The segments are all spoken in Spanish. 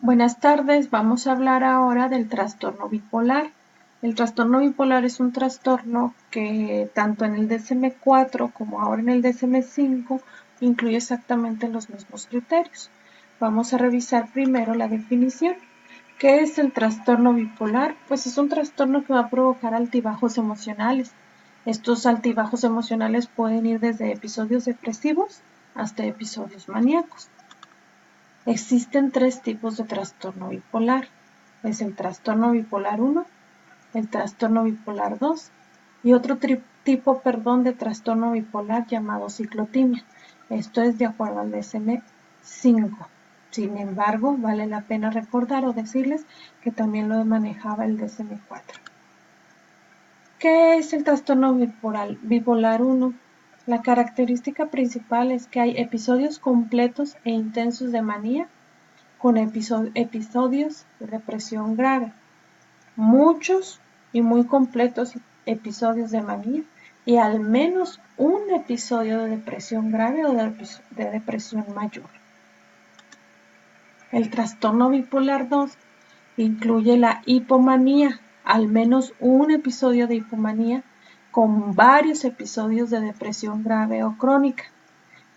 Buenas tardes, vamos a hablar ahora del trastorno bipolar. El trastorno bipolar es un trastorno que tanto en el DSM-4 como ahora en el DSM-5 incluye exactamente los mismos criterios. Vamos a revisar primero la definición. ¿Qué es el trastorno bipolar? Pues es un trastorno que va a provocar altibajos emocionales. Estos altibajos emocionales pueden ir desde episodios depresivos hasta episodios maníacos. Existen tres tipos de trastorno bipolar. Es el trastorno bipolar 1, el trastorno bipolar 2 y otro tipo de trastorno bipolar llamado ciclotimia. Esto es de acuerdo al DSM-5. Sin embargo, vale la pena recordar o decirles que también lo manejaba el DSM-4. ¿Qué es el trastorno bipolar 1? La característica principal es que hay episodios completos e intensos de manía con episodios de depresión grave, muchos y muy completos episodios de manía y al menos un episodio de depresión grave o de depresión mayor. El trastorno bipolar 2 incluye la hipomanía, al menos un episodio de hipomanía con varios episodios de depresión grave o crónica.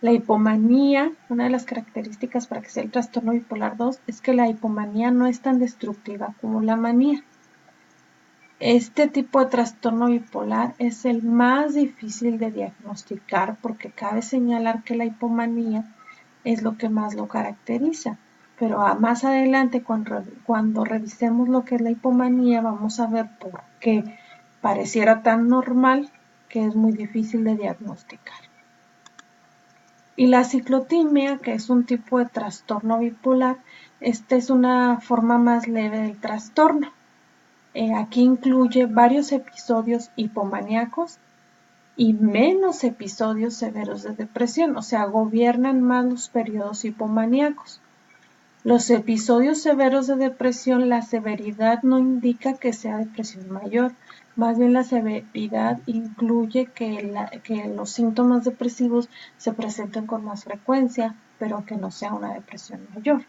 La hipomanía, una de las características para que sea el trastorno bipolar 2 es que la hipomanía no es tan destructiva como la manía. Este tipo de trastorno bipolar es el más difícil de diagnosticar porque cabe señalar que la hipomanía es lo que más lo caracteriza. Pero más adelante, cuando revisemos lo que es la hipomanía, vamos a ver por qué pareciera tan normal que es muy difícil de diagnosticar. Y la ciclotimia, que es un tipo de trastorno bipolar, esta es una forma más leve del trastorno. Aquí incluye varios episodios hipomaníacos y menos episodios severos de depresión, o sea, gobiernan más los periodos hipomaníacos. Los episodios severos de depresión, la severidad no indica que sea depresión mayor, más bien la severidad incluye que los síntomas depresivos se presenten con más frecuencia, pero que no sea una depresión mayor.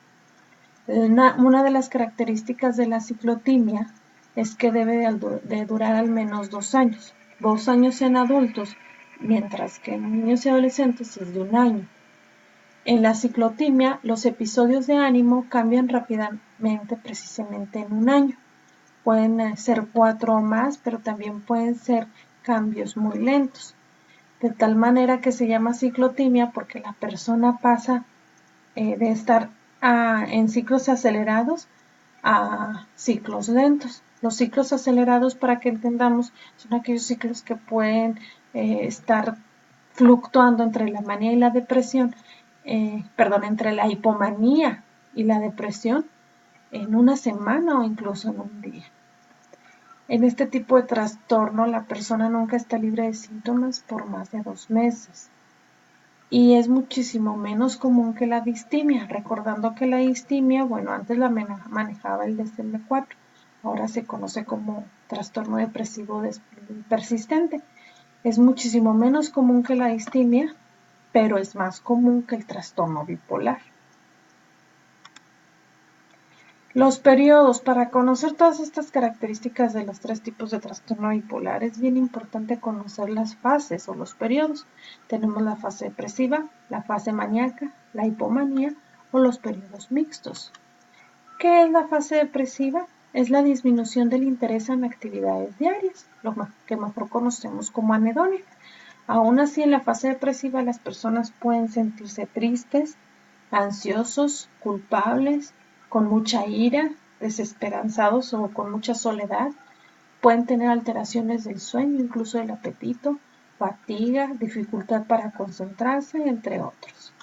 Una de las características de la ciclotimia es que debe de durar al menos 2 años. 2 años en adultos, mientras que en niños y adolescentes es de 1 año. En la ciclotimia, los episodios de ánimo cambian rápidamente precisamente en 1 año. Pueden ser 4 o más, pero también pueden ser cambios muy lentos. De tal manera que se llama ciclotimia porque la persona pasa de estar en ciclos acelerados a ciclos lentos. Los ciclos acelerados, para que entendamos, son aquellos ciclos que pueden estar fluctuando entre la manía y la depresión, entre la hipomanía y la depresión en una semana o incluso en un día. En este tipo de trastorno, la persona nunca está libre de síntomas por más de 2 meses. Y es muchísimo menos común que la distimia, recordando que la distimia, antes la manejaba el DSM-4, ahora se conoce como trastorno depresivo persistente. Es muchísimo menos común que la distimia, pero es más común que el trastorno bipolar. Los periodos. Para conocer todas estas características de los tres tipos de trastorno bipolar es bien importante conocer las fases o los periodos. Tenemos la fase depresiva, la fase maníaca, la hipomanía o los periodos mixtos. ¿Qué es la fase depresiva? Es la disminución del interés en actividades diarias, lo que mejor conocemos como anedonia. Aún así, en la fase depresiva las personas pueden sentirse tristes, ansiosos, culpables, con mucha ira, desesperanzados o con mucha soledad. Pueden tener alteraciones del sueño, incluso del apetito, fatiga, dificultad para concentrarse, entre otros.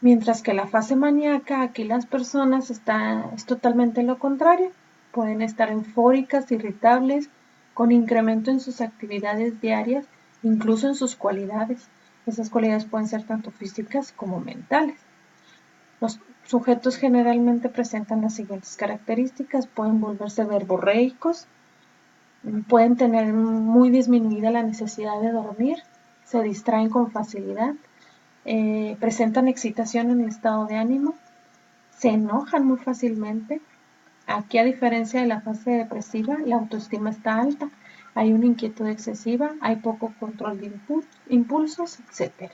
Mientras que la fase maníaca, aquí las personas es totalmente lo contrario. Pueden estar eufóricas, irritables, con incremento en sus actividades diarias, incluso en sus cualidades. Esas cualidades pueden ser tanto físicas como mentales. Los sujetos generalmente presentan las siguientes características: pueden volverse verborreicos, pueden tener muy disminuida la necesidad de dormir, se distraen con facilidad, presentan excitación en el estado de ánimo, se enojan muy fácilmente. Aquí, a diferencia de la fase depresiva, la autoestima está alta, hay una inquietud excesiva, hay poco control de impulsos, etc.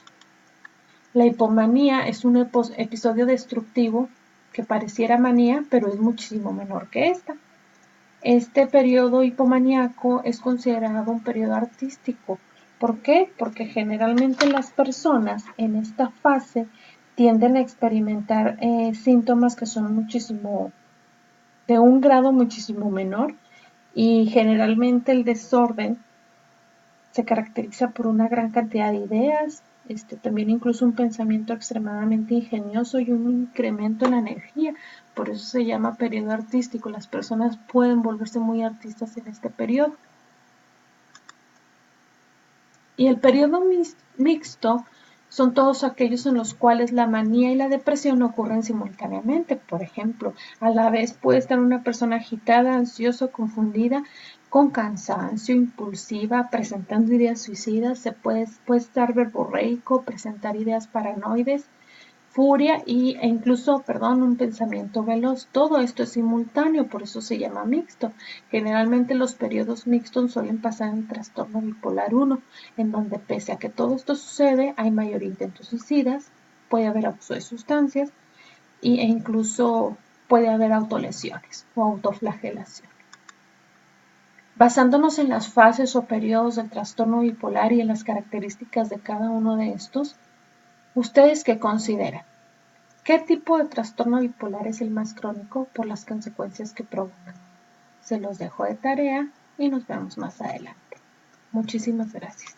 La hipomanía es un episodio destructivo que pareciera manía, pero es muchísimo menor que esta. Este periodo hipomaníaco es considerado un periodo artístico. ¿Por qué? Porque generalmente las personas en esta fase tienden a experimentar síntomas que son de un grado muchísimo menor, y generalmente el desorden se caracteriza por una gran cantidad de ideas, también incluso un pensamiento extremadamente ingenioso y un incremento en la energía. Por eso se llama periodo artístico. Las personas pueden volverse muy artistas en este periodo. Y el periodo mixto son todos aquellos en los cuales la manía y la depresión ocurren simultáneamente. Por ejemplo, a la vez puede estar una persona agitada, ansiosa, confundida, con cansancio, impulsiva, presentando ideas suicidas, puede estar verborreico, presentar ideas paranoides, furia e incluso, un pensamiento veloz. Todo esto es simultáneo, por eso se llama mixto. Generalmente los periodos mixtos suelen pasar en el trastorno bipolar 1, en donde pese a que todo esto sucede, hay mayor intentos suicidas, puede haber abuso de sustancias e incluso puede haber autolesiones o autoflagelación. Basándonos en las fases o periodos del trastorno bipolar y en las características de cada uno de estos, ¿ustedes qué consideran? ¿Qué tipo de trastorno bipolar es el más crónico por las consecuencias que provoca? Se los dejo de tarea y nos vemos más adelante. Muchísimas gracias.